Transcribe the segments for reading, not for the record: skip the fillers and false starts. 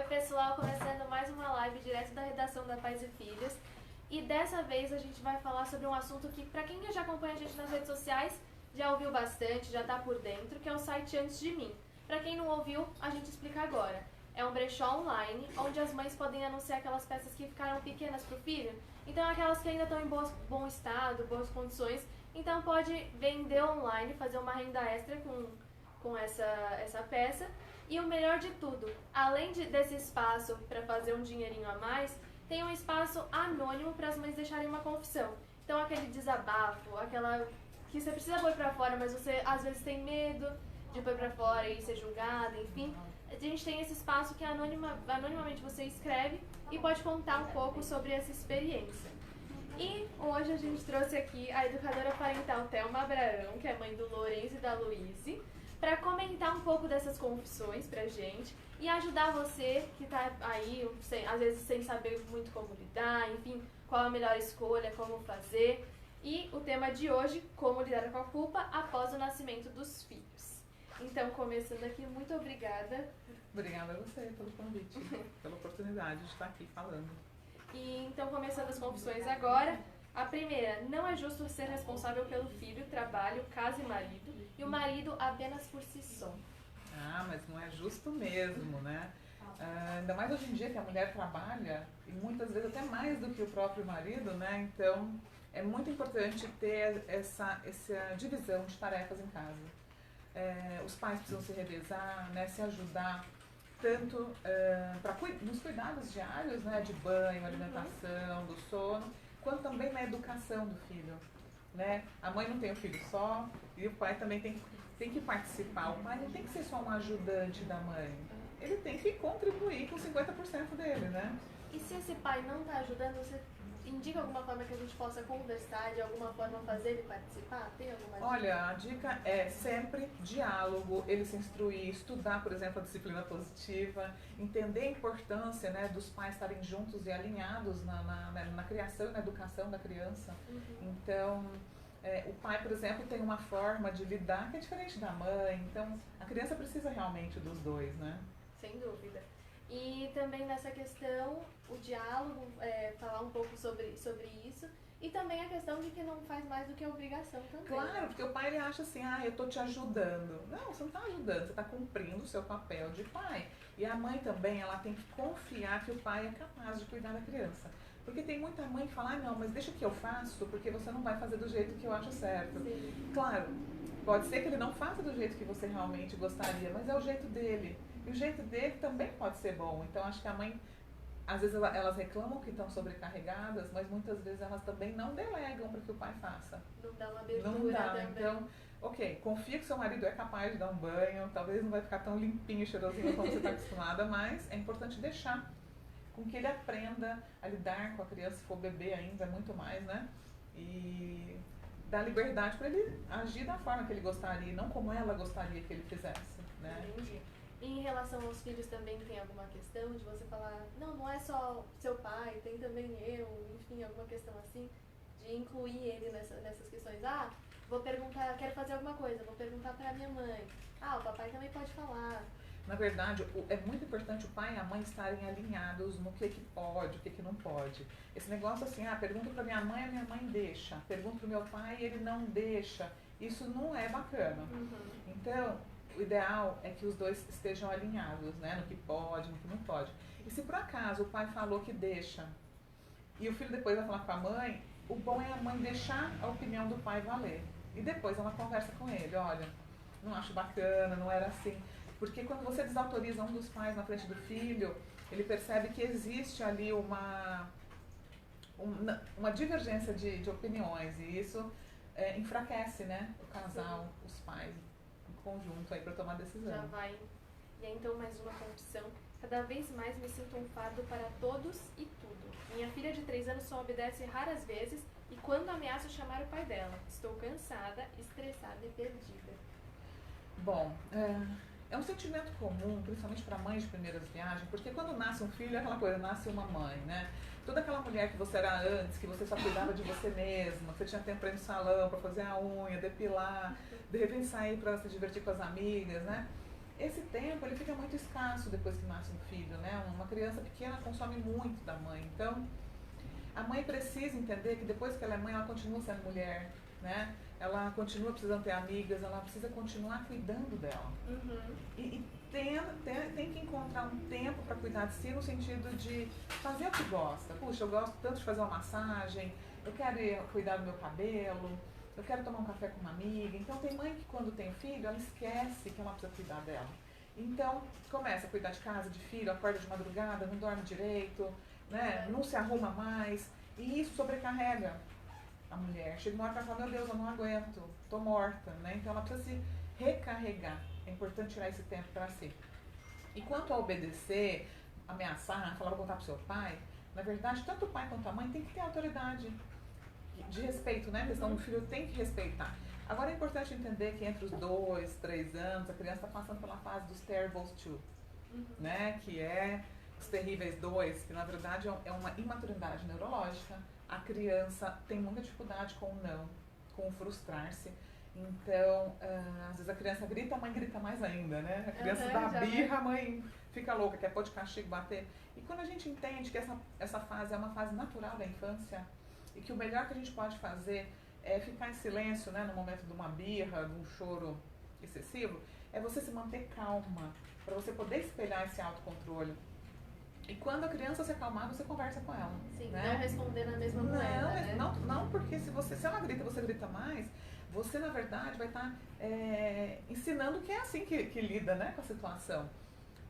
pessoal, começando mais uma live direto da redação da Pais e Filhos. E dessa vez a gente vai falar sobre um assunto que, pra quem já acompanha a gente nas redes sociais, já ouviu bastante, já tá por dentro, que é o site Antes de Mim. Pra quem não ouviu, a gente explica agora. É um brechó online, onde as mães podem anunciar aquelas peças que ficaram pequenas pro filho. Então aquelas que ainda estão em bom estado, boas condições. Então pode vender online, fazer uma renda extra com essa peça. E o melhor de tudo, além desse espaço para fazer um dinheirinho a mais, tem um espaço anônimo para as mães deixarem uma confissão. Então aquele desabafo, aquela que você precisa pôr para fora, mas você às vezes tem medo de pôr para fora e ser julgada, enfim. A gente tem esse espaço que anonimamente você escreve e pode contar um pouco sobre essa experiência. E hoje a gente trouxe aqui a educadora parental Thelma Abraão, que é mãe do Lourenço e da Luíse, para comentar um pouco dessas confissões pra gente e ajudar você que tá aí, às vezes sem saber muito como lidar, enfim, qual a melhor escolha, como fazer. E o tema de hoje, como lidar com a culpa após o nascimento dos filhos. Então, começando aqui, muito obrigada. Obrigada a você pelo convite, pela oportunidade de estar aqui falando. E então, começando as confissões agora. A primeira, não é justo ser responsável pelo filho, trabalho, casa e marido, e o marido apenas por si só. Ah, mas não é justo mesmo, né? Ainda mais hoje em dia que a mulher trabalha, e muitas vezes até mais do que o próprio marido, né? Então, é muito importante ter essa divisão de tarefas em casa. Os pais precisam se revezar, né? Se ajudar, tanto nos cuidados diários, né? De banho, alimentação, do sono, quanto também na educação do filho, né? A mãe não tem um filho só e o pai também tem que participar. O pai não tem que ser só um ajudante da mãe, ele tem que contribuir com 50% dele, né? E se esse pai não está ajudando, você indica alguma forma que a gente possa conversar, de alguma forma fazer ele participar? Tem alguma dica? Olha, a dica é sempre diálogo, ele se instruir, estudar, por exemplo, a disciplina positiva, entender a importância, né, dos pais estarem juntos e alinhados na criação e na educação da criança. Então, o pai, por exemplo, tem uma forma de lidar que é diferente da mãe, então a criança precisa realmente dos dois, né? Sem dúvida. E também nessa questão, o diálogo, falar um pouco sobre isso. E também a questão de que não faz mais do que a obrigação também. Claro, porque o pai ele acha assim, eu tô te ajudando. Não, você não tá ajudando, você tá cumprindo o seu papel de pai. E a mãe também, ela tem que confiar que o pai é capaz de cuidar da criança. Porque tem muita mãe que fala, não, mas deixa que eu faço, porque você não vai fazer do jeito que eu acho certo. Sim. Claro, pode ser que ele não faça do jeito que você realmente gostaria, mas é o jeito dele. E o jeito dele também pode ser bom. Então, acho que a mãe, às vezes elas reclamam que estão sobrecarregadas, mas muitas vezes elas também não delegam para que o pai faça. Não dá uma abertura não dá. também. Então, ok, confia que seu marido é capaz de dar um banho, talvez não vai ficar tão limpinho e cheirosinho como você está acostumada, mas é importante deixar com que ele aprenda a lidar com a criança, se for bebê ainda, muito mais, né? E dar liberdade para ele agir da forma que ele gostaria, não como ela gostaria que ele fizesse, né? Entendi. E em relação aos filhos também tem alguma questão de você falar, não é só seu pai, tem também eu, enfim, alguma questão assim, de incluir ele nessas questões. Vou perguntar, quero fazer alguma coisa, vou perguntar pra minha mãe. O papai também pode falar. Na verdade, é muito importante o pai e a mãe estarem alinhados no que pode, o que não pode. Esse negócio assim, pergunto pra minha mãe, a minha mãe deixa. Pergunto pro meu pai, ele não deixa. Isso não é bacana. Então, o ideal é que os dois estejam alinhados, né, no que pode, no que não pode. E se por acaso o pai falou que deixa e o filho depois vai falar com a mãe, o bom é a mãe deixar a opinião do pai valer. E depois ela conversa com ele, olha, não acho bacana, não era assim. Porque quando você desautoriza um dos pais na frente do filho, ele percebe que existe ali uma divergência de opiniões e isso enfraquece, né, o casal, os pais em conjunto aí para tomar decisão. Já vai. E aí, então mais uma confissão. Cada vez mais me sinto um fardo para todos e tudo. Minha filha de 3 anos só obedece raras vezes e quando ameaço chamar o pai dela. Estou cansada, estressada e perdida. Bom, é um sentimento comum, principalmente para mães de primeiras viagens, porque quando nasce um filho é aquela coisa, nasce uma mãe, né? Toda aquela mulher que você era antes, que você só cuidava de você mesma, que você tinha tempo para ir no salão, para fazer a unha, depilar, de repente sair para se divertir com as amigas, né? esse tempo ele fica muito escasso depois que nasce um filho, né? Uma criança pequena consome muito da mãe. Então, a mãe precisa entender que depois que ela é mãe, ela continua sendo mulher, né? Ela continua precisando ter amigas, ela precisa continuar cuidando dela. E tem que encontrar um tempo para cuidar de si no sentido de fazer o que gosta. Puxa, eu gosto tanto de fazer uma massagem, eu quero cuidar do meu cabelo, eu quero tomar um café com uma amiga. Então tem mãe que quando tem filho, ela esquece que ela precisa cuidar dela. Então começa a cuidar de casa, de filho, acorda de madrugada, não dorme direito, né? Não se arruma mais. E isso sobrecarrega a mulher. Chega uma hora que ela fala, meu Deus, eu não aguento, tô morta, né? Então ela precisa se recarregar. É importante tirar esse tempo para si. E quanto a obedecer, ameaçar, falar, vou contar pro seu pai, na verdade, tanto o pai quanto a mãe tem que ter autoridade de respeito, né? A questão do filho tem que respeitar. Agora é importante entender que entre os 2, 3 anos, a criança está passando pela fase dos terribles 2, né? Que é os terríveis 2, que na verdade é uma imaturidade neurológica. A criança tem muita dificuldade com o não, com o frustrar-se. Então, às vezes a criança grita, a mãe grita mais ainda, né? A criança dá birra, a mãe fica louca, quer pôr de castigo, bater. E quando a gente entende que essa fase é uma fase natural da infância e que o melhor que a gente pode fazer é ficar em silêncio, né, no momento de uma birra, de um choro excessivo, é você se manter calma, para você poder espelhar esse autocontrole. E quando a criança se acalmar, você conversa com ela. Sim, né? Não responder na mesma moeda, né? Não, porque se ela grita, você grita mais, você na verdade vai estar ensinando que é assim que lida, né, com a situação.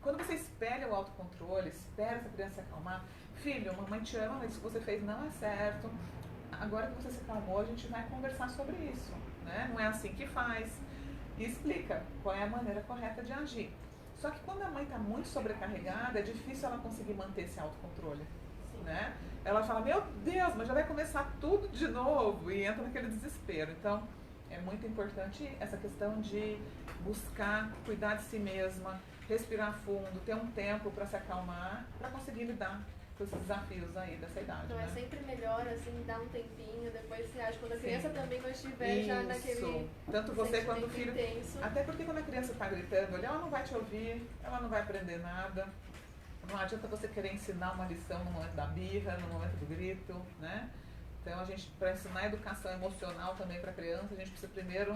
Quando você espelha o autocontrole, espera essa criança se acalmar, filho, mamãe te ama, mas isso que você fez não é certo. Agora que você se acalmou, a gente vai conversar sobre isso, né? Não é assim que faz. E explica qual é a maneira correta de agir. Só que quando a mãe está muito sobrecarregada, é difícil ela conseguir manter esse autocontrole, né? Ela fala, meu Deus, mas já vai começar tudo de novo, e entra naquele desespero. Então, é muito importante essa questão de buscar cuidar de si mesma, respirar fundo, ter um tempo para se acalmar, para conseguir lidar com esses desafios aí dessa idade. Então, né? É sempre melhor, assim, dar um tempinho, depois você acha, quando a criança também não estiver Isso. já naquele Tanto você quanto o filho. intenso. Até porque quando a criança está gritando, ela não vai te ouvir, ela não vai aprender nada. Não adianta você querer ensinar uma lição no momento da birra, no momento do grito, né? Então, para ensinar educação emocional também para a criança, a gente precisa primeiro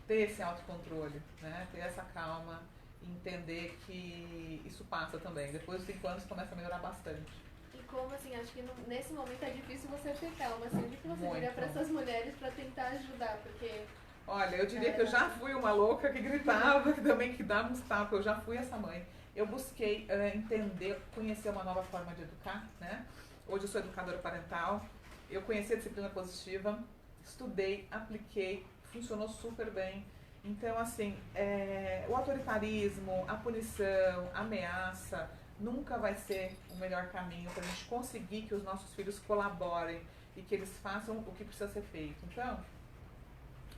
ter esse autocontrole, né? Ter essa calma, entender que isso passa também. Depois dos 5 anos começa a melhorar bastante. E como, assim, acho que nesse momento é difícil você ter calma, assim, o que você Muito. diria para essas mulheres para tentar ajudar, porque... Olha, eu diria que eu já fui uma louca que gritava, que também que dava uns tapas, eu já fui essa mãe. Eu busquei entender, conhecer uma nova forma de educar, né? Hoje eu sou educadora parental, eu conheci a disciplina positiva, estudei, apliquei, funcionou super bem. Então, assim, o autoritarismo, a punição, a ameaça, nunca vai ser o melhor caminho para a gente conseguir que os nossos filhos colaborem e que eles façam o que precisa ser feito. Então,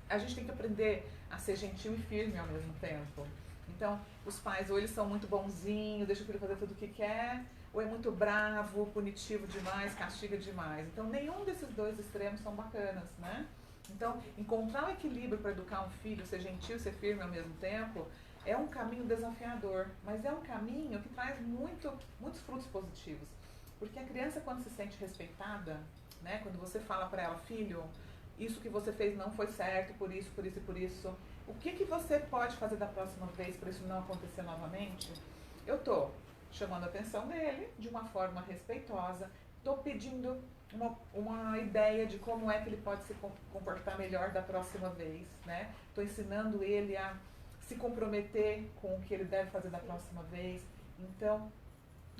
a gente tem que aprender a ser gentil e firme ao mesmo tempo. Então, os pais, ou eles são muito bonzinhos, deixam o filho fazer tudo o que quer, ou é muito bravo, punitivo demais, castiga demais. Então, nenhum desses dois extremos são bacanas, né? Então, encontrar o equilíbrio para educar um filho, ser gentil e ser firme ao mesmo tempo, é um caminho desafiador, mas é um caminho que traz muitos frutos positivos. Porque a criança, quando se sente respeitada, né, quando você fala para ela, filho, isso que você fez não foi certo, por isso, por isso e por isso, o que você pode fazer da próxima vez para isso não acontecer novamente? Eu estou chamando a atenção dele de uma forma respeitosa, estou pedindo uma ideia de como é que ele pode se comportar melhor da próxima vez, né? Estou ensinando ele a se comprometer com o que ele deve fazer da próxima vez. Então,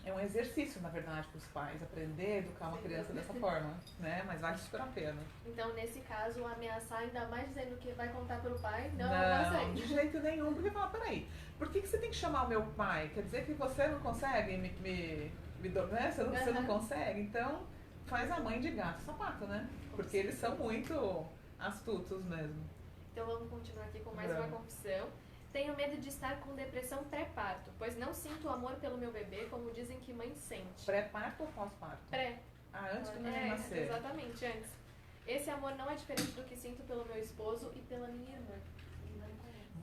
é um exercício, na verdade, para os pais, aprender a educar uma criança dessa forma, né? Mas vale super a pena. Então, nesse caso, ameaçar ainda mais dizendo que vai contar para o pai, não de jeito nenhum, porque fala, peraí, por que você tem que chamar o meu pai? Quer dizer que você não consegue né? Você não consegue? Então, faz a mãe de gato e sapato, né? Porque eles são muito astutos mesmo. Então, vamos continuar aqui com mais uma confissão. Tenho medo de estar com depressão pré-parto, pois não sinto amor pelo meu bebê, como dizem que mãe sente. Pré-parto ou pós-parto? Pré. Antes do neném nascer. Exatamente, antes. Esse amor não é diferente do que sinto pelo meu esposo e pela minha irmã.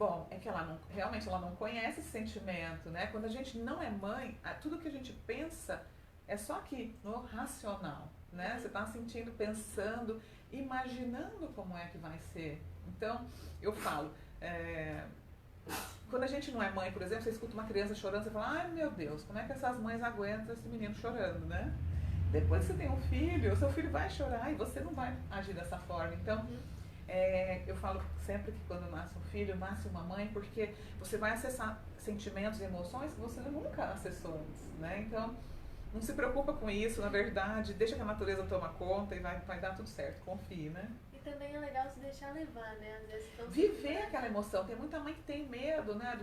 Bom, é que ela não, realmente ela não conhece esse sentimento, né? Quando a gente não é mãe, tudo que a gente pensa é só aqui, no racional, né? Você está sentindo, pensando, imaginando como é que vai ser. Então, eu falo, quando a gente não é mãe, por exemplo, você escuta uma criança chorando, você fala, ai meu Deus, como é que essas mães aguentam esse menino chorando, né? Depois que você tem um filho, o seu filho vai chorar e você não vai agir dessa forma. Então, eu falo sempre que quando nasce um filho, nasce uma mãe, porque você vai acessar sentimentos e emoções que você nunca acessou antes, né? Então, não se preocupa com isso, na verdade, deixa que a natureza toma conta e vai dar tudo certo, confie, né? E também é legal se deixar levar, né? Às vezes viver aquela emoção. Tem muita mãe que tem medo, né?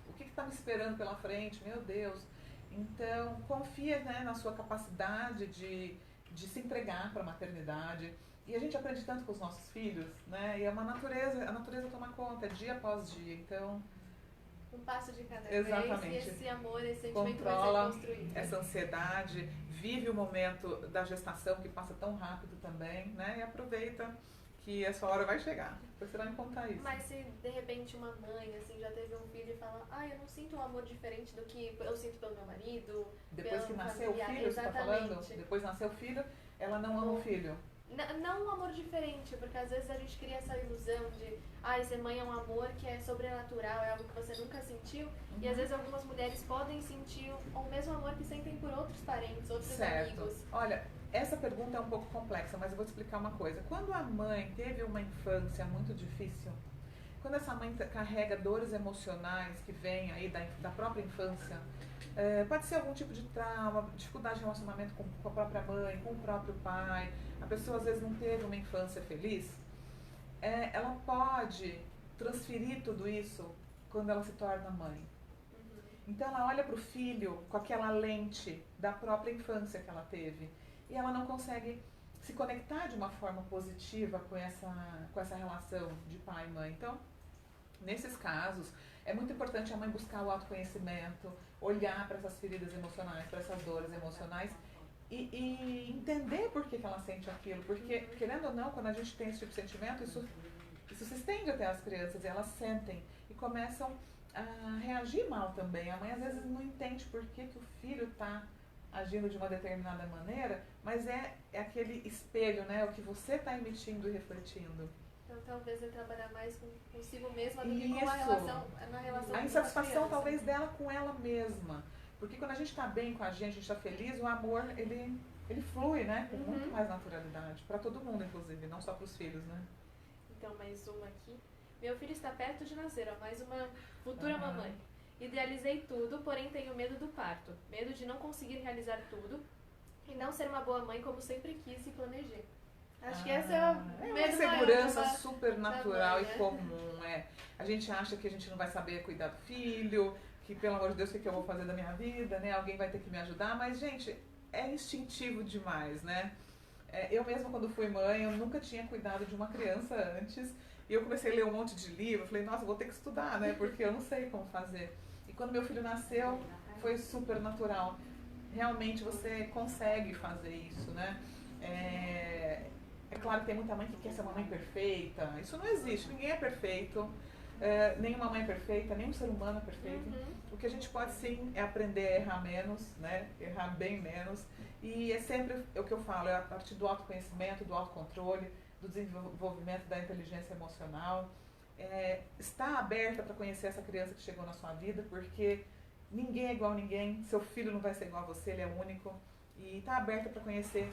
O que está me esperando pela frente, meu Deus. Então, confia, né, na sua capacidade de se entregar para a maternidade. E a gente aprende tanto com os nossos filhos, né? E é uma natureza, a natureza toma conta, é dia após dia. Então, um passo de cada exatamente. vez, e esse amor, esse sentimento controla vai ser construído. Essa ansiedade, vive o momento da gestação que passa tão rápido também, né? E aproveita que a sua hora vai chegar. Depois você vai me contar isso. Mas se de repente uma mãe assim já teve um filho e fala, eu não sinto um amor diferente do que eu sinto pelo meu marido. Depois que nasceu familiar. o filho, você está falando? Depois nasceu o filho, ela não ama o filho. Não um amor diferente, porque às vezes a gente cria essa ilusão de ser mãe é um amor que é sobrenatural, é algo que você nunca sentiu. E às vezes algumas mulheres podem sentir o mesmo amor que sentem por outros parentes, outros amigos. Olha, essa pergunta é um pouco complexa, mas eu vou te explicar uma coisa. Quando a mãe teve uma infância muito difícil, quando essa mãe carrega dores emocionais que vêm aí da própria infância, pode ser algum tipo de trauma, dificuldade de relacionamento com a própria mãe, com o próprio pai, a pessoa às vezes não teve uma infância feliz, ela pode transferir tudo isso quando ela se torna mãe. Então ela olha para o filho com aquela lente da própria infância que ela teve e ela não consegue se conectar de uma forma positiva com essa relação de pai e mãe. Então, nesses casos, é muito importante a mãe buscar o autoconhecimento, olhar para essas feridas emocionais, para essas dores emocionais e entender por que ela sente aquilo. Porque, querendo ou não, quando a gente tem esse tipo de sentimento, isso se estende até as crianças e elas sentem e começam a reagir mal também. A mãe às vezes não entende por que o filho está agindo de uma determinada maneira, mas é aquele espelho, né? O que você está emitindo e refletindo. Então talvez é trabalhar mais consigo mesma do que com na relação a insatisfação talvez dela com ela mesma. Porque quando a gente está bem com a gente está feliz, o amor, ele flui, né? Com muito mais naturalidade. Para todo mundo, inclusive, não só para os filhos, né? Então, mais uma aqui. Meu filho está perto de nascer, mais uma futura mamãe. Idealizei tudo, porém tenho medo do parto. Medo de não conseguir realizar tudo e não ser uma boa mãe como sempre quis e planejei. Acho que essa é uma insegurança super natural e comum. A gente acha que a gente não vai saber cuidar do filho, que pelo amor de Deus, o que eu vou fazer da minha vida, né? Alguém vai ter que me ajudar, mas, gente, é instintivo demais, né? Eu mesma, quando fui mãe, eu nunca tinha cuidado de uma criança antes, e eu comecei a ler um monte de livro, falei, nossa, vou ter que estudar, né? Porque eu não sei como fazer. E quando meu filho nasceu, foi super natural. Realmente você consegue fazer isso, né? É claro que tem muita mãe que quer ser uma mãe perfeita. Isso não existe, ninguém é perfeito. Nenhuma mãe é perfeita, nenhum ser humano é perfeito. O que a gente pode sim é aprender a errar menos, né? Errar bem menos. E é sempre o que eu falo, é a partir do autoconhecimento, do autocontrole, do desenvolvimento da inteligência emocional. Estar aberta para conhecer essa criança que chegou na sua vida, porque ninguém é igual a ninguém, seu filho não vai ser igual a você, ele é único. E estar aberta para conhecer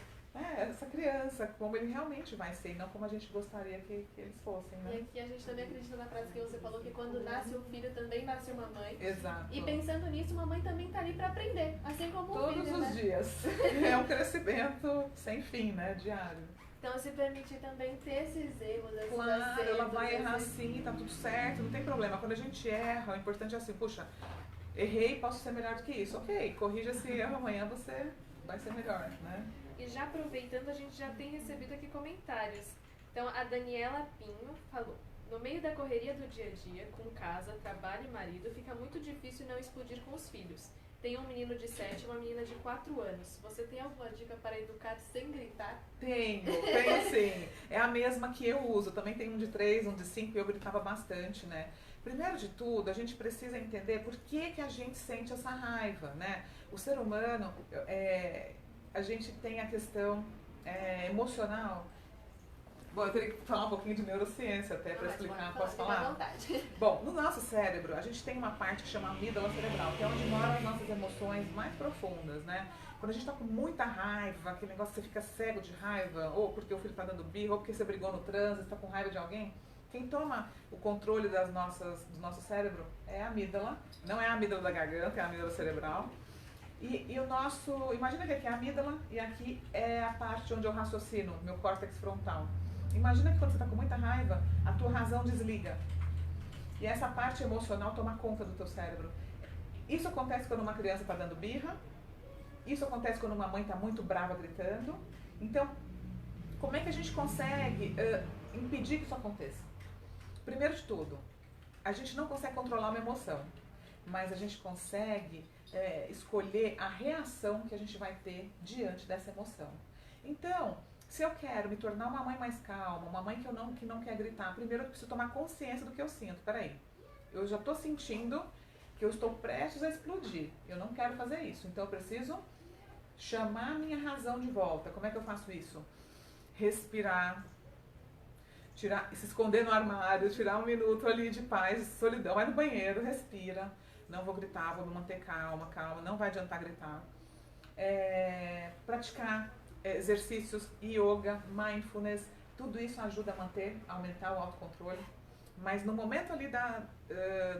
essa criança, como ele realmente vai ser, e não como a gente gostaria que eles fossem, né? E aqui a gente também acredita na frase que você falou, que quando nasce um filho também nasce uma mãe. Exato. E pensando nisso, uma mãe também está ali para aprender, assim como o filho, todos os dias. É um crescimento sem fim, né? Diário. Então se permitir também ter esses erros, esses claro, ela vai errar sim, tá tudo certo, não tem problema. Quando a gente erra, o importante é assim, puxa, errei, posso ser melhor do que isso. Ok, corrija esse erro, amanhã você vai ser melhor, né? E já aproveitando, a gente já tem recebido aqui comentários. Então, a Daniela Pinho falou: no meio da correria do dia a dia, com casa, trabalho e marido, fica muito difícil não explodir com os filhos. tem um menino de 7 e uma menina de 4 anos. Você tem alguma dica para educar sem gritar? Tenho sim. É a mesma que eu uso. Também tem um de 3, um de 5 e eu gritava bastante, né? Primeiro de tudo, a gente precisa entender por que a gente sente essa raiva, né? O ser humano, a gente tem a questão emocional. Bom, eu teria que falar um pouquinho de neurociência até para explicar, posso falar? À vontade. Bom, no nosso cérebro, a gente tem uma parte que chama amígdala cerebral, que é onde moram as nossas emoções mais profundas, né? Quando a gente tá com muita raiva, aquele negócio que você fica cego de raiva, ou porque o filho tá dando birra, ou porque você brigou no trânsito, tá com raiva de alguém, quem toma o controle do nosso cérebro é a amígdala, não é a amígdala da garganta, é a amígdala cerebral. E o nosso, imagina que aqui é a amígdala e aqui é a parte onde eu raciocino, meu córtex frontal. Imagina que quando você está com muita raiva, a tua razão desliga. E essa parte emocional toma conta do teu cérebro. Isso acontece quando uma criança está dando birra. Isso acontece quando uma mãe está muito brava gritando. Então, como é que a gente consegue impedir que isso aconteça? Primeiro de tudo, a gente não consegue controlar uma emoção, mas a gente consegue escolher a reação que a gente vai ter diante dessa emoção. Então, se eu quero me tornar uma mãe mais calma, uma mãe que não quer gritar, primeiro eu preciso tomar consciência do que eu sinto. Peraí, eu já estou sentindo que eu estou prestes a explodir. Eu não quero fazer isso. Então eu preciso chamar a minha razão de volta. Como é que eu faço isso? Respirar, se esconder no armário, tirar um minuto ali de paz, de solidão. Vai no banheiro, respira. Não vou gritar, vou me manter calma, não vai adiantar gritar. Praticar exercícios, yoga, mindfulness, tudo isso ajuda a aumentar o autocontrole. Mas no momento ali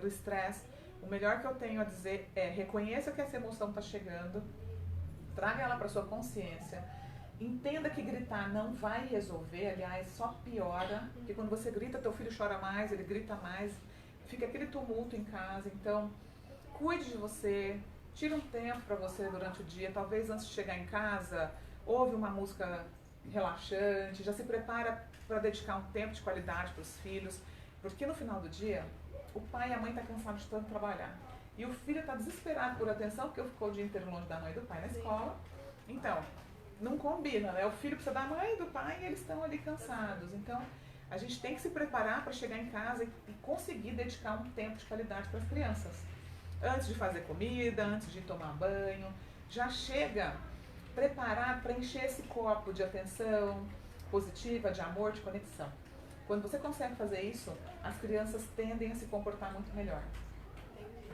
do estresse, o melhor que eu tenho a dizer é: reconheça que essa emoção está chegando, traga ela para sua consciência, entenda que gritar não vai resolver, aliás, só piora, porque quando você grita, teu filho chora mais, ele grita mais, fica aquele tumulto em casa. Então, cuide de você, tira um tempo para você durante o dia, talvez antes de chegar em casa, ouve uma música relaxante, já se prepara para dedicar um tempo de qualidade para os filhos, porque no final do dia, o pai e a mãe estão cansados de tanto trabalhar. E o filho está desesperado por atenção, porque ficou o dia inteiro longe da mãe e do pai na escola. Então, não combina, né? O filho precisa da mãe e do pai e eles estão ali cansados. Então, a gente tem que se preparar para chegar em casa e conseguir dedicar um tempo de qualidade para as crianças. Antes de fazer comida, antes de tomar banho, já chega preparado para encher esse copo de atenção positiva, de amor, de conexão. Quando você consegue fazer isso, as crianças tendem a se comportar muito melhor.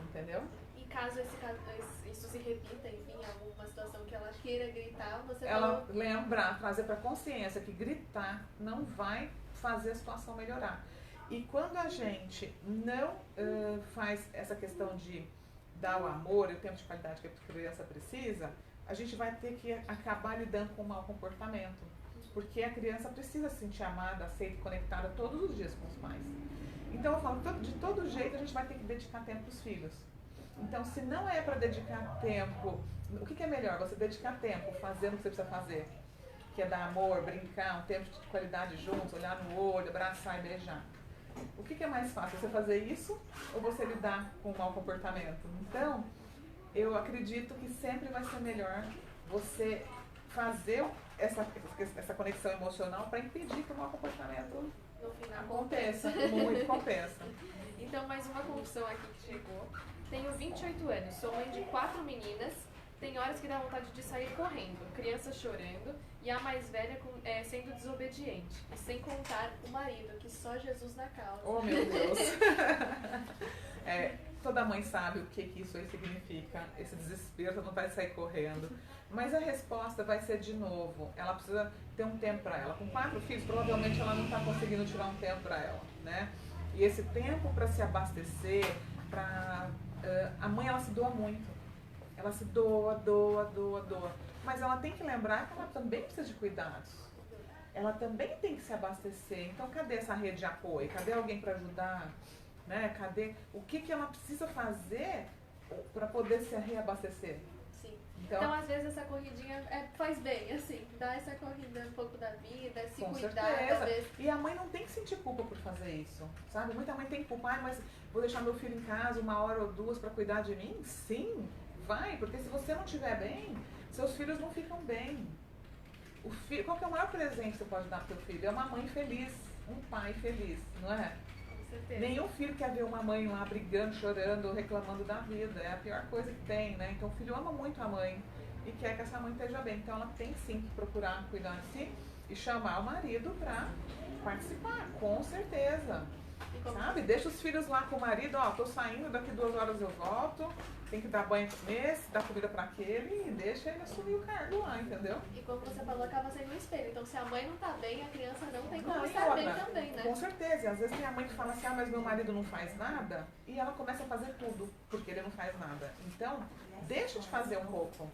Entendeu? E caso isso se repita, enfim, alguma situação que ela queira gritar, você ela lembrar, trazer para consciência que gritar não vai fazer a situação melhorar. E quando a gente não faz essa questão de dar o amor e o tempo de qualidade que a criança precisa, a gente vai ter que acabar lidando com o mau comportamento. Porque a criança precisa se sentir amada, aceita e conectada todos os dias com os pais. Então eu falo, de todo jeito a gente vai ter que dedicar tempo para os filhos. Então, se não é para dedicar tempo, o que é melhor? Você dedicar tempo fazendo o que você precisa fazer, que é dar amor, brincar, um tempo de qualidade juntos, olhar no olho, abraçar e beijar. O que é mais fácil? Você fazer isso ou você lidar com o mau comportamento? Então, eu acredito que sempre vai ser melhor você fazer essa conexão emocional para impedir que o mau comportamento no final aconteça. Muito compensa. Então, mais uma confissão aqui que chegou. Tenho 28 anos, sou mãe de 4 meninas. Tem horas que dá vontade de sair correndo, crianças chorando e a mais velha sendo desobediente. E sem contar o marido, que só Jesus na causa. Oh, meu Deus! Toda mãe sabe o que isso aí significa, esse desespero, ela não vai sair correndo. Mas a resposta vai ser de novo, ela precisa ter um tempo para ela. Com 4 filhos, provavelmente ela não está conseguindo tirar um tempo para ela, né? E esse tempo para se abastecer, a mãe ela se doa muito. Ela se doa. Mas ela tem que lembrar que ela também precisa de cuidados. Ela também tem que se abastecer. Então, cadê essa rede de apoio? Cadê alguém para ajudar? Né? Cadê? O que ela precisa fazer para poder se reabastecer? Sim. Então, às vezes, essa corridinha faz bem, assim. Dá essa corrida um pouco da vida, se com cuidar. Certeza. Às vezes. E a mãe não tem que sentir culpa por fazer isso, sabe? Muita mãe tem culpa, mas vou deixar meu filho em casa 1 hora ou 2 para cuidar de mim? Sim, Vai, porque se você não estiver bem, seus filhos não ficam bem. Qual que é o maior presente que você pode dar pro seu filho? É uma mãe feliz, um pai feliz, não é? Com certeza. Nenhum filho quer ver uma mãe lá brigando, chorando, reclamando da vida. É a pior coisa que tem, né? Então o filho ama muito a mãe e quer que essa mãe esteja bem. Então ela tem sim que procurar cuidar de si e chamar o marido para participar, com certeza. Sabe? Deixa os filhos lá com o marido, ó, tô saindo, daqui 2 horas eu volto, tem que dar banho nesse, dar comida para aquele e deixa ele assumir o cargo lá, entendeu? E como você falou, acaba sendo um espelho. Então se a mãe não tá bem, a criança não tem como Não, estar bem também, né? Com certeza. E às vezes tem a mãe que fala assim, ah, mas meu marido não faz nada, e ela começa a fazer tudo, porque ele não faz nada. Então, deixa de fazer um pouco.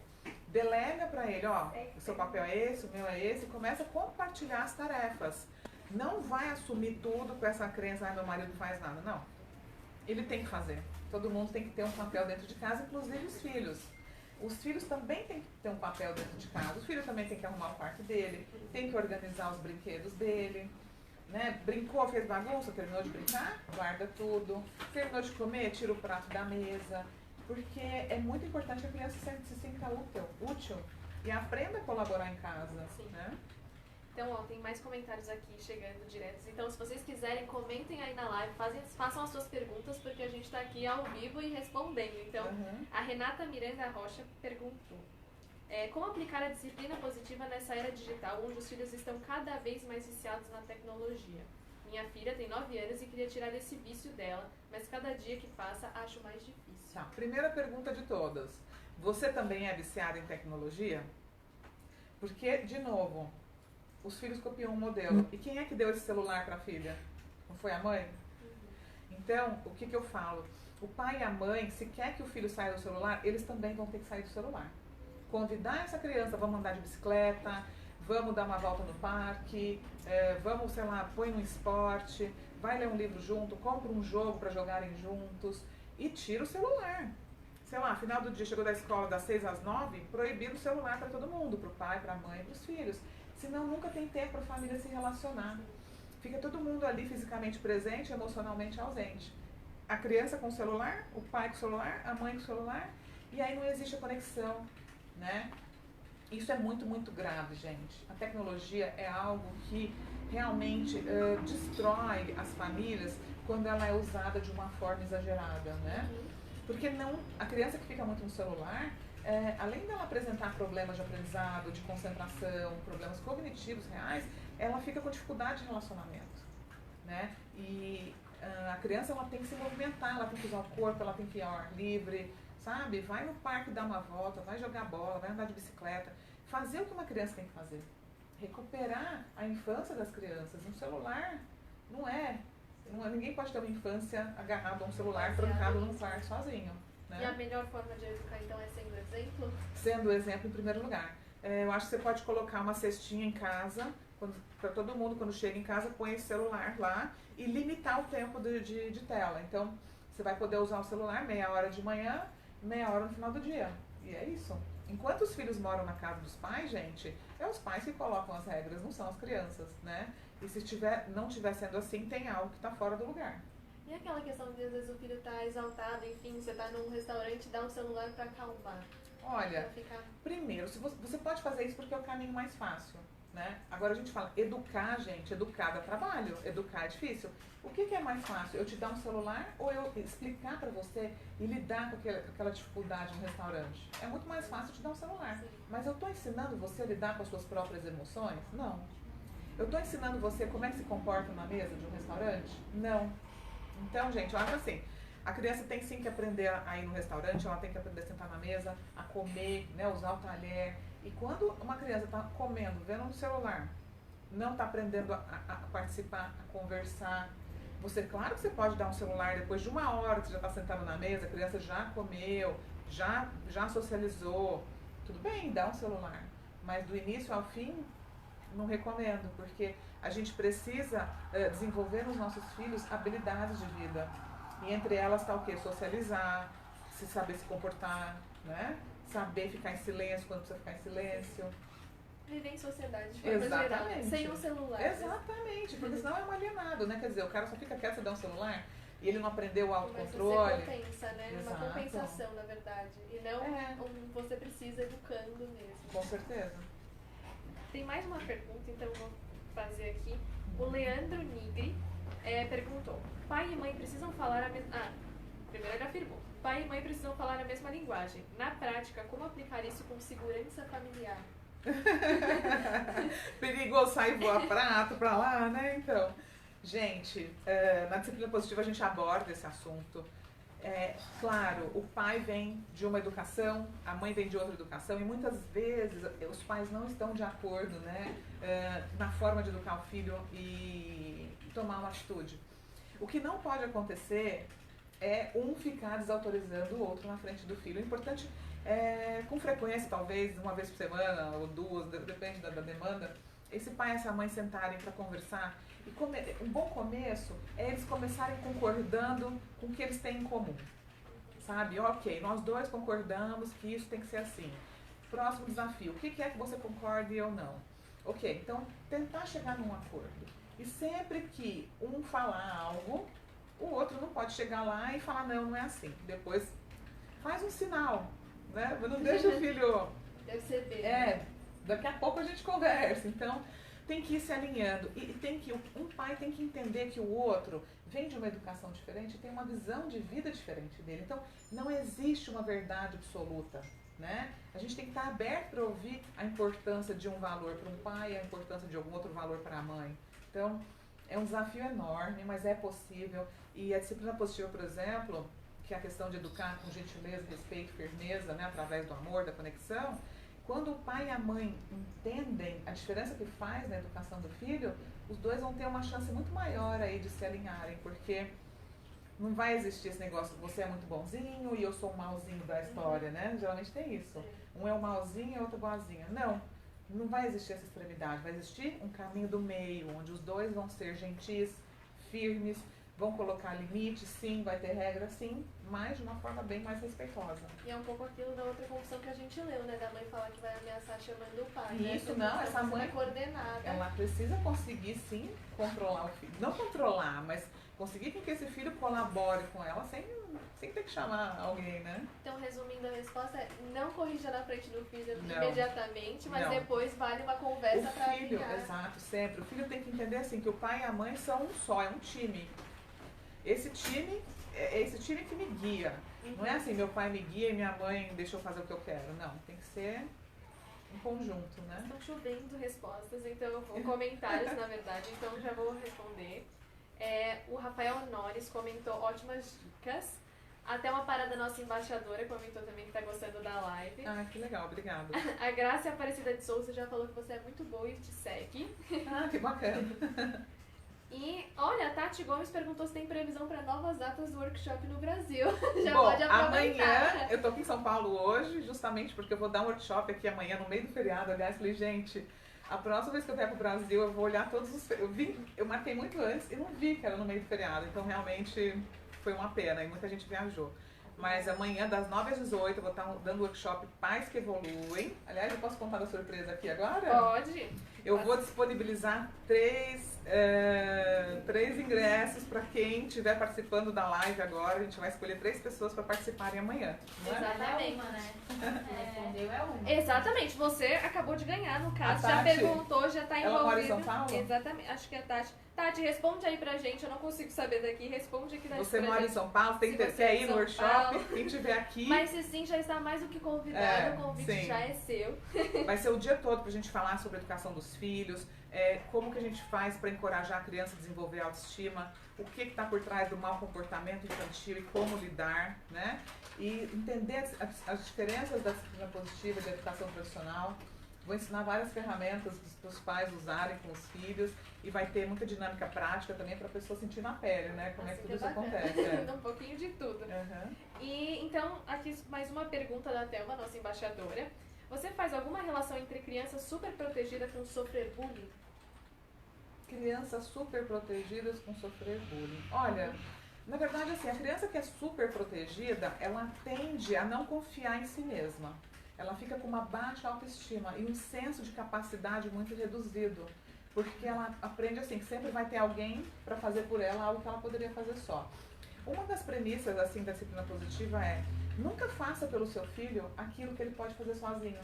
Delega para ele, ó, o seu papel é esse, o meu é esse, e começa a compartilhar as tarefas. Não vai assumir tudo com essa crença, ah, meu marido não faz nada. Não. Ele tem que fazer. Todo mundo tem que ter um papel dentro de casa, inclusive os filhos. Os filhos também têm que ter um papel dentro de casa. O filho também tem que arrumar o quarto dele, tem que organizar os brinquedos dele. Né? Brincou, fez bagunça, terminou de brincar, guarda tudo. Terminou de comer, tira o prato da mesa. Porque é muito importante que a criança se sinta útil e aprenda a colaborar em casa. Sim. Né? Então, ó, tem mais comentários aqui chegando diretos. Então, se vocês quiserem, comentem aí na live, façam as suas perguntas, porque a gente está aqui ao vivo e respondendo. Então, a Renata Miranda Rocha perguntou: como aplicar a disciplina positiva nessa era digital, onde os filhos estão cada vez mais viciados na tecnologia? Minha filha tem 9 anos e queria tirar esse vício dela, mas cada dia que passa acho mais difícil. Tá, primeira pergunta de todas. Você também é viciada em tecnologia? Porque, de novo, os filhos copiam um modelo. E quem é que deu esse celular para a filha? Não foi a mãe? Então, o que eu falo? O pai e a mãe, se quer que o filho saia do celular, eles também vão ter que sair do celular. Convidar essa criança, vamos andar de bicicleta, vamos dar uma volta no parque, vamos, sei lá, põe no esporte, vai ler um livro junto, compra um jogo para jogarem juntos e tira o celular. Sei lá, final do dia, chegou da escola das 6 às 9, proibido o celular para todo mundo, para o pai, para a mãe, para os filhos. Senão nunca tem tempo para a família se relacionar. Fica todo mundo ali fisicamente presente, emocionalmente ausente. A criança com o celular, o pai com o celular, a mãe com o celular, e aí não existe a conexão, né? Isso é muito, muito grave, gente. A tecnologia é algo que realmente destrói as famílias quando ela é usada de uma forma exagerada, né? Porque a criança que fica muito no celular, além dela apresentar problemas de aprendizado, de concentração, problemas cognitivos reais, ela fica com dificuldade de relacionamento, né? E a criança ela tem que se movimentar, ela tem que usar o corpo, ela tem que ir ao ar livre, sabe? Vai no parque dar uma volta, vai jogar bola, vai andar de bicicleta, fazer o que uma criança tem que fazer. Recuperar a infância das crianças. Um celular não é. Ninguém pode ter uma infância agarrado a um celular, trancado num quarto sozinho. Né? E a melhor forma de educar, então, é sendo exemplo? Sendo exemplo em primeiro lugar. Eu acho que você pode colocar uma cestinha em casa, para todo mundo, quando chega em casa, põe esse celular lá e limitar o tempo de tela. Então, você vai poder usar o celular meia hora de manhã, meia hora no final do dia. E é isso. Enquanto os filhos moram na casa dos pais, gente, é os pais que colocam as regras, não são as crianças, né? E se não estiver sendo assim, tem algo que está fora do lugar. E aquela questão de às vezes o filho está exaltado, enfim, você está num restaurante e dá um celular para acalmar? Olha, primeiro, você pode fazer isso porque é o caminho mais fácil, né? Agora a gente fala, educar, gente, educar dá trabalho, educar é difícil. O que é mais fácil? Eu te dar um celular ou eu explicar para você e lidar com aquela dificuldade no restaurante? É muito mais fácil te dar um celular. Sim. Mas eu estou ensinando você a lidar com as suas próprias emoções? Não. Eu estou ensinando você como é que se comporta na mesa de um restaurante? Não. Então, gente, eu acho assim, a criança tem sim que aprender a ir no restaurante, ela tem que aprender a sentar na mesa, a comer, né, usar o talher. E quando uma criança está comendo, vendo no celular, não está aprendendo a participar, a conversar, claro que você pode dar um celular depois de 1 hora que você já está sentado na mesa, a criança já comeu, já socializou, tudo bem, dá um celular. Mas do início ao fim, não recomendo, porque a gente precisa desenvolver nos nossos filhos habilidades de vida. E entre elas está o quê? Socializar, saber se comportar, né? Saber ficar em silêncio quando precisa ficar em silêncio. Viver em sociedade de forma geral, sem um celular. Exatamente, porque senão é um alienado, né? Quer dizer, o cara só fica quieto, você dá um celular. e ele não aprendeu o Começa autocontrole. a ser compensa, né? Uma Exato. compensação, na verdade. E não você precisa educando mesmo. Com certeza. Tem mais uma pergunta, então eu vou fazer aqui. O Leandro Nigri perguntou: pai e mãe precisam falar a mesma. Primeiro ele afirmou: pai e mãe precisam falar a mesma linguagem. Na prática, como aplicar isso com segurança familiar? Perigoso sair voar prato pra lá, né? Então, gente, na disciplina positiva a gente aborda esse assunto. Claro, o pai vem de uma educação, a mãe vem de outra educação, e muitas vezes os pais não estão de acordo, né, na forma de educar o filho e tomar uma atitude. O que não pode acontecer é um ficar desautorizando o outro na frente do filho. O importante é, com frequência, talvez uma vez por semana ou duas, depende da demanda, esse pai e essa mãe sentarem para conversar. E um bom começo é eles começarem concordando com o que eles têm em comum. Sabe? Ok, nós dois concordamos que isso tem que ser assim. Próximo desafio, o que é que você concorda e eu não? Ok, então tentar chegar num acordo. E sempre que um falar algo, o outro não pode chegar lá e falar não, não é assim. Depois faz um sinal, né? Não deixa o filho... Deve ser bem. Daqui a pouco a gente conversa. Então, tem que ir se alinhando. E um pai tem que entender que o outro vem de uma educação diferente e tem uma visão de vida diferente dele. Então, não existe uma verdade absoluta, né? A gente tem que estar aberto para ouvir a importância de um valor para um pai e a importância de algum outro valor para a mãe. Então, é um desafio enorme, mas é possível. E a disciplina positiva, por exemplo, que é a questão de educar com gentileza, respeito, firmeza, né, através do amor, da conexão, quando o pai e a mãe entendem a diferença que faz na educação do filho, os dois vão ter uma chance muito maior aí de se alinharem, porque não vai existir esse negócio, você é muito bonzinho e eu sou o malzinho da história, né? Geralmente tem isso. Um é o malzinho e o outro é boazinha. Não vai existir essa extremidade, vai existir um caminho do meio, onde os dois vão ser gentis, firmes, vão colocar limites, sim, vai ter regras, sim, mas de uma forma bem mais respeitosa. E é um pouco aquilo da outra confissão que a gente leu, né? Da mãe falar que vai ameaçar chamando o pai. Isso, né? não, essa mãe coordenada. Ela precisa conseguir, sim, controlar o filho. Não controlar, mas conseguir que esse filho colabore com ela sem ter que chamar alguém, né? Então, resumindo a resposta, não corrija na frente do filho Não. imediatamente, mas Não. depois vale uma conversa para O filho, alinhar. exato, sempre. O filho tem que entender assim, que o pai e a mãe são um só, é um time. Esse time é esse time que me guia. Não é assim, meu pai me guia e minha mãe deixa eu fazer o que eu quero. Não, tem que ser um conjunto, né? Estão chovendo respostas, então eu vou comentários, na verdade, então já vou responder. O Rafael Nores comentou ótimas dicas. Até uma parada nossa embaixadora comentou também que tá gostando da live. Ah, que legal, obrigada. A Graça Aparecida de Souza já falou que você é muito boa e te segue. Ah, que bacana. E, olha, a Tati Gomes perguntou se tem previsão para novas datas do workshop no Brasil. Já Bom, pode aproveitar. amanhã, eu tô aqui em São Paulo hoje, justamente porque eu vou dar um workshop aqui amanhã, no meio do feriado. Aliás, falei, gente, a próxima vez que eu vier pro Brasil, eu vou olhar todos os... Eu marquei muito antes e não vi que era no meio do feriado, então realmente foi uma pena e muita gente viajou. Mas amanhã, das 9 às 18, eu vou estar dando workshop Pais que Evoluem. Aliás, eu posso contar a surpresa aqui agora? Pode. Eu vou disponibilizar três ingressos para quem estiver participando da live agora. A gente vai escolher 3 pessoas para participarem amanhã. Não é? Exatamente. É uma, né? Respondeu é uma. Exatamente, você acabou de ganhar, no caso, A já Tati, perguntou, já tá ela mora em envolvida. São Paulo? Exatamente, acho que é a Tati. Tati, responde aí pra gente, eu não consigo saber daqui, responde aqui na Você pra mora em gente. São Paulo, tem Se que você quer é ir de no São workshop, Paulo. quem estiver aqui. Mas se sim, já está mais do que convidado, o convite sim. já é seu. Vai ser o dia todo pra gente falar sobre a educação dos filhos, como que a gente faz para encorajar a criança a desenvolver a autoestima, o que está por trás do mau comportamento infantil e como lidar, né? E entender as diferenças da disciplina positiva e da educação tradicional. Vou ensinar várias ferramentas para os pais usarem com os filhos e vai ter muita dinâmica prática também para a pessoa sentir na pele, né? Como é que tudo isso acontece. Um pouquinho de tudo. Uhum. E então, aqui mais uma pergunta da Thelma, nossa embaixadora. Você faz alguma relação entre criança super protegida com sofrer bullying? Crianças super protegidas com sofrer bullying. Olha, na verdade, assim, a criança que é super protegida, ela tende a não confiar em si mesma. Ela fica com uma baixa autoestima e um senso de capacidade muito reduzido. Porque ela aprende assim, que sempre vai ter alguém para fazer por ela algo que ela poderia fazer só. Uma das premissas assim da disciplina positiva é: nunca faça pelo seu filho aquilo que ele pode fazer sozinho.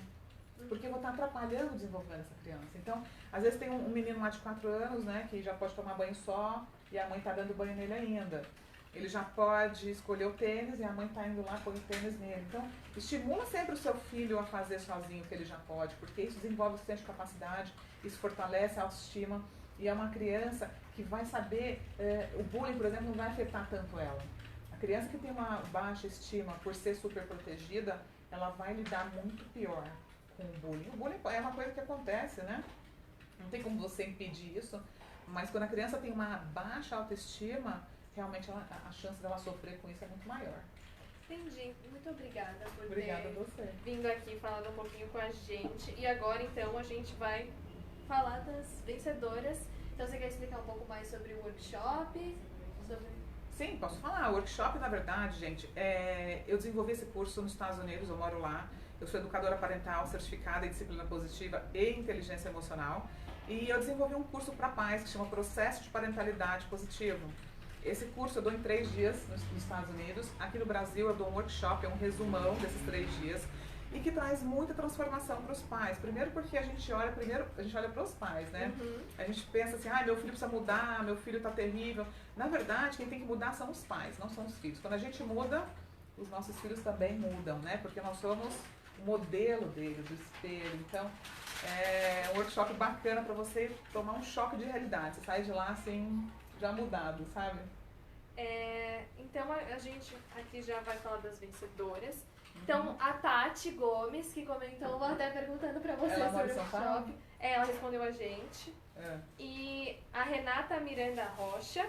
Porque eu vou estar atrapalhando o desenvolvimento dessa criança. Então, às vezes tem um menino lá de 4 anos, né, que já pode tomar banho só e a mãe está dando banho nele ainda. Ele já pode escolher o tênis e a mãe está indo lá põe o tênis nele. Então, estimula sempre o seu filho a fazer sozinho o que ele já pode, porque isso desenvolve o senso de capacidade, isso fortalece a autoestima e é uma criança que vai saber, o bullying, por exemplo, não vai afetar tanto ela. A criança que tem uma baixa estima por ser super protegida, ela vai lidar muito pior com o bullying. O bullying é uma coisa que acontece, né? Não tem como você impedir isso, mas quando a criança tem uma baixa autoestima, realmente a chance dela sofrer com isso é muito maior. Entendi. Muito obrigada por Obrigada a ter você. vindo aqui falando um pouquinho com a gente. E agora, então, a gente vai falar das vencedoras. Então, você quer explicar um pouco mais sobre o workshop? Sim, posso falar. O workshop, na verdade, gente, eu desenvolvi esse curso nos Estados Unidos, eu moro lá. Eu sou educadora parental certificada em disciplina positiva e inteligência emocional. E eu desenvolvi um curso para pais que chama Processo de Parentalidade Positivo. Esse curso eu dou em 3 dias nos Estados Unidos. Aqui no Brasil eu dou um workshop, é um resumão desses 3 dias. E que traz muita transformação para os pais. Primeiro porque a gente olha para os pais, né? A gente pensa assim, meu filho precisa mudar, meu filho está terrível. Na verdade, quem tem que mudar são os pais, não são os filhos. Quando a gente muda, os nossos filhos também mudam, né? Porque nós somos o modelo dele, do espelho. Então, é um workshop bacana para você tomar um choque de realidade. Você sai de lá assim, já mudado, sabe? Então a gente aqui já vai falar das vencedoras. Então, a Tati Gomes, que comentou, vou até perguntando pra você Ela sobre o mora em São Paulo? workshop. Ela respondeu a gente. E a Renata Miranda Rocha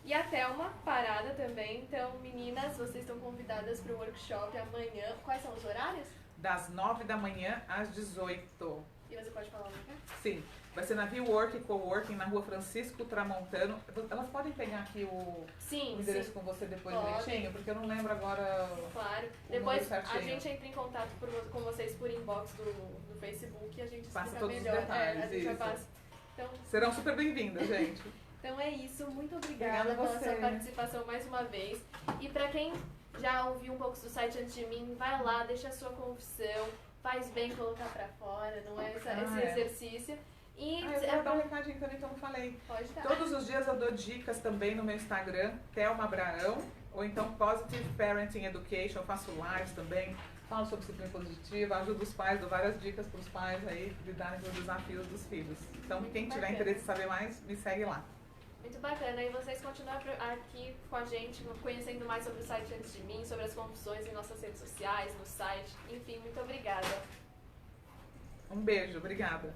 e a Thelma Parada também. Então, meninas, vocês estão convidadas para o workshop amanhã. Quais são os horários? Das 9 da manhã às 18. E você pode falar o lugar? Sim. Vai ser na V-Work Coworking, na rua Francisco Tramontano. Elas podem pegar aqui o endereço com você depois direitinho? Porque eu não lembro agora. Claro. Depois a gente entra em contato com vocês por inbox do Facebook e a gente passa explica todos melhor. Os detalhes, a gente já passa. Então, serão super bem-vindas, gente. Então é isso. Muito obrigada pela sua participação mais uma vez. E para quem já ouviu um pouco do site antes de mim, vai lá, deixa a sua confissão. Faz bem colocar pra fora, não é esse exercício. E eu quero dar um recadinho também que eu não falei. Pode dar. Todos os dias eu dou dicas também no meu Instagram, Thelma Abraão, ou então Positive Parenting Education, eu faço lives também, falo sobre disciplina positiva, ajudo os pais, dou várias dicas para os pais aí lidarem com os desafios dos filhos. Então, quem tiver interesse em saber mais, me segue lá. Muito bacana. E vocês continuam aqui com a gente, conhecendo mais sobre o site antes de mim, sobre as confissões em nossas redes sociais, no site. Enfim, muito obrigada. Um beijo, obrigada.